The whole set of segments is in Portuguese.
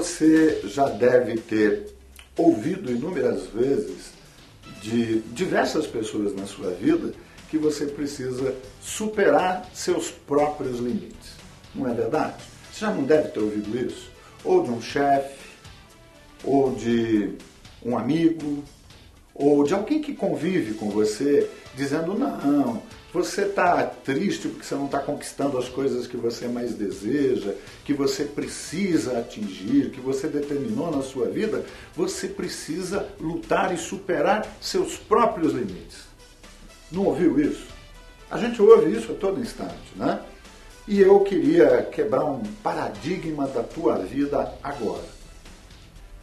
Você já deve ter ouvido inúmeras vezes de diversas pessoas na sua vida que você precisa superar seus próprios limites. Não é verdade? Você já não deve ter ouvido isso? Ou de um chefe, ou de um amigo, ou de alguém que convive com você, dizendo, não, você está triste porque você não está conquistando as coisas que você mais deseja, que você precisa atingir, que você determinou na sua vida, você precisa lutar e superar seus próprios limites. Não ouviu isso? A gente ouve isso a todo instante, né? E eu queria quebrar um paradigma da tua vida agora.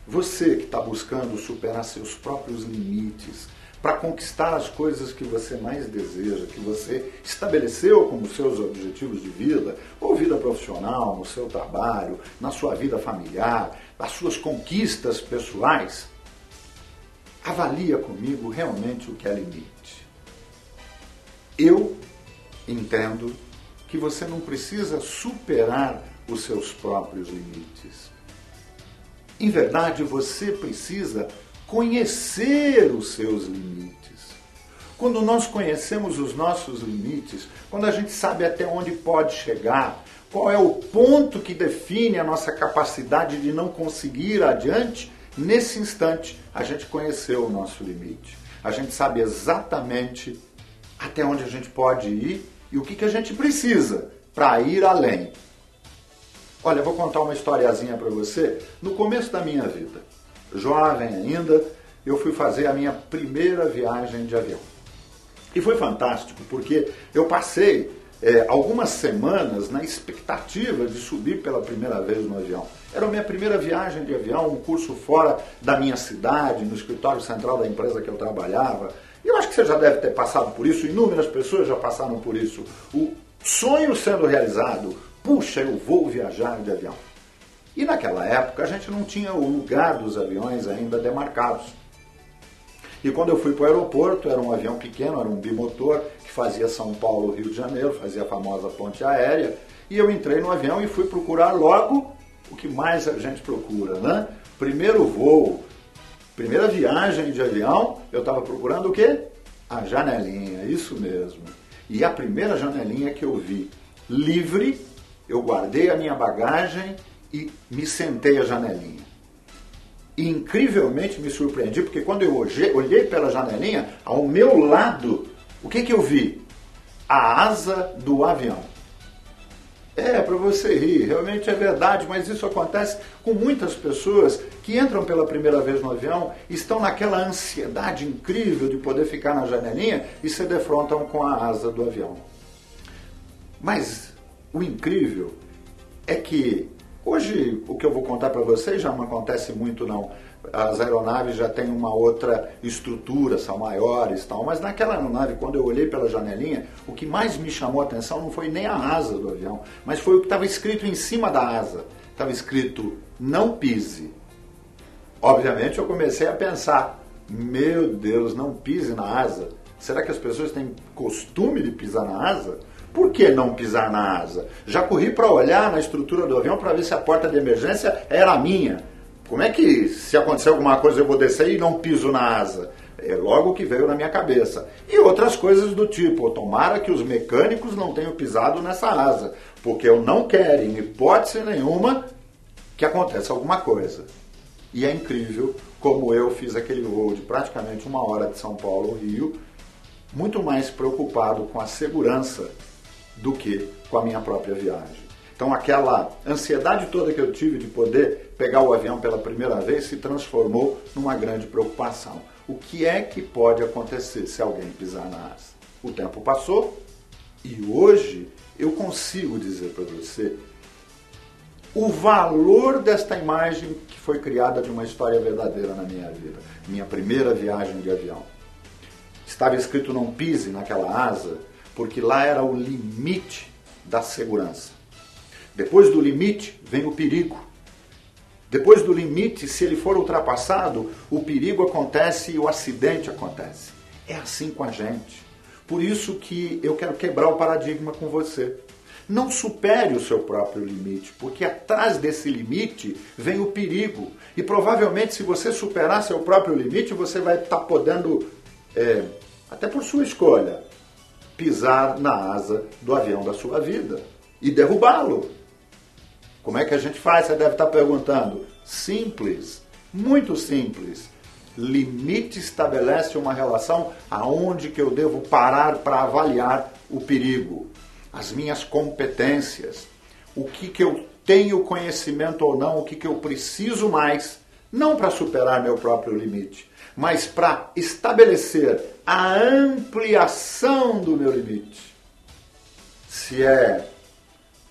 Você que está buscando superar seus próprios limites, para conquistar as coisas que você mais deseja, que você estabeleceu como seus objetivos de vida, ou vida profissional, no seu trabalho, na sua vida familiar, as suas conquistas pessoais, avalia comigo realmente o que é limite. Eu entendo que você não precisa superar os seus próprios limites. Em verdade, você precisa conhecer os seus limites. Quando nós conhecemos os nossos limites, quando a gente sabe até onde pode chegar, qual é o ponto que define a nossa capacidade de não conseguir adiante, nesse instante a gente conheceu o nosso limite. A gente sabe exatamente até onde a gente pode ir e o que a gente precisa para ir além. Olha, eu vou contar uma historiazinha para você. No começo da minha vida, jovem ainda, eu fui fazer a minha primeira viagem de avião. E foi fantástico, porque eu passei algumas semanas na expectativa de subir pela primeira vez no avião. Era a minha primeira viagem de avião, um curso fora da minha cidade, no escritório central da empresa que eu trabalhava. E eu acho que você já deve ter passado por isso, inúmeras pessoas já passaram por isso. O sonho sendo realizado, puxa, eu vou viajar de avião. E naquela época a gente não tinha o lugar dos aviões ainda demarcados. E quando eu fui para o aeroporto, era um avião pequeno, era um bimotor, que fazia São Paulo, Rio de Janeiro, fazia a famosa ponte aérea, e eu entrei no avião e fui procurar logo o que mais a gente procura, né? Primeiro voo, primeira viagem de avião, eu estava procurando o quê? A janelinha, isso mesmo. E a primeira janelinha que eu vi livre, eu guardei a minha bagagem e me sentei à janelinha. E incrivelmente me surpreendi, porque quando eu olhei pela janelinha, ao meu lado, o que eu vi? A asa do avião. É, para você rir, realmente é verdade, mas isso acontece com muitas pessoas que entram pela primeira vez no avião, estão naquela ansiedade incrível de poder ficar na janelinha e se defrontam com a asa do avião. Mas o incrível é que hoje o que eu vou contar para vocês já não acontece muito não. As aeronaves já têm uma outra estrutura, são maiores e tal, mas naquela aeronave, quando eu olhei pela janelinha, o que mais me chamou a atenção não foi nem a asa do avião, mas foi o que estava escrito em cima da asa. Estava escrito, não pise. Obviamente eu comecei a pensar, meu Deus, não pise na asa. Será que as pessoas têm costume de pisar na asa? Por que não pisar na asa? Já corri para olhar na estrutura do avião para ver se a porta de emergência era a minha. Como é que, se acontecer alguma coisa, eu vou descer e não piso na asa? É logo que veio na minha cabeça. E outras coisas do tipo, tomara que os mecânicos não tenham pisado nessa asa, porque eu não quero, em hipótese nenhuma, que aconteça alguma coisa. E é incrível como eu fiz aquele voo de praticamente 1 hora de São Paulo ao Rio, muito mais preocupado com a segurança do que com a minha própria viagem. Então aquela ansiedade toda que eu tive de poder pegar o avião pela primeira vez se transformou numa grande preocupação. O que é que pode acontecer se alguém pisar na asa? O tempo passou e hoje eu consigo dizer para você o valor desta imagem que foi criada de uma história verdadeira na minha vida. Minha primeira viagem de avião. Estava escrito não pise naquela asa, porque lá era o limite da segurança. Depois do limite vem o perigo. Depois do limite, se ele for ultrapassado, o perigo acontece e o acidente acontece. É assim com a gente. Por isso que eu quero quebrar o paradigma com você. Não supere o seu próprio limite, porque atrás desse limite vem o perigo. E provavelmente, se você superar seu próprio limite, você vai estar podendo, até por sua escolha, pisar na asa do avião da sua vida e derrubá-lo. Como é que a gente faz? Você deve estar perguntando. Simples, muito simples. Limite estabelece uma relação aonde que eu devo parar para avaliar o perigo, as minhas competências, o que eu tenho conhecimento ou não, o que eu preciso mais, não para superar meu próprio limite, mas para estabelecer a ampliação do meu limite. Se é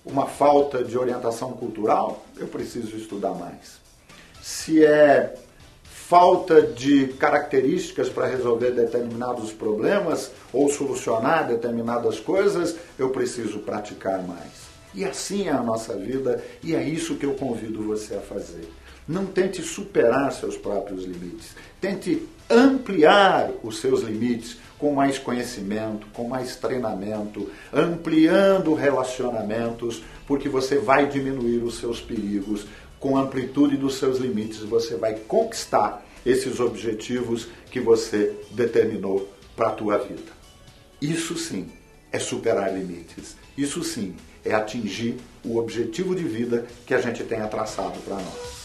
uma falta de orientação cultural, eu preciso estudar mais. Se é falta de características para resolver determinados problemas ou solucionar determinadas coisas, eu preciso praticar mais. E assim é a nossa vida e é isso que eu convido você a fazer. Não tente superar seus próprios limites. Tente ampliar os seus limites com mais conhecimento, com mais treinamento, ampliando relacionamentos, porque você vai diminuir os seus perigos. Com a amplitude dos seus limites, você vai conquistar esses objetivos que você determinou para a tua vida. Isso sim é superar limites. Isso sim é atingir o objetivo de vida que a gente tenha traçado para nós.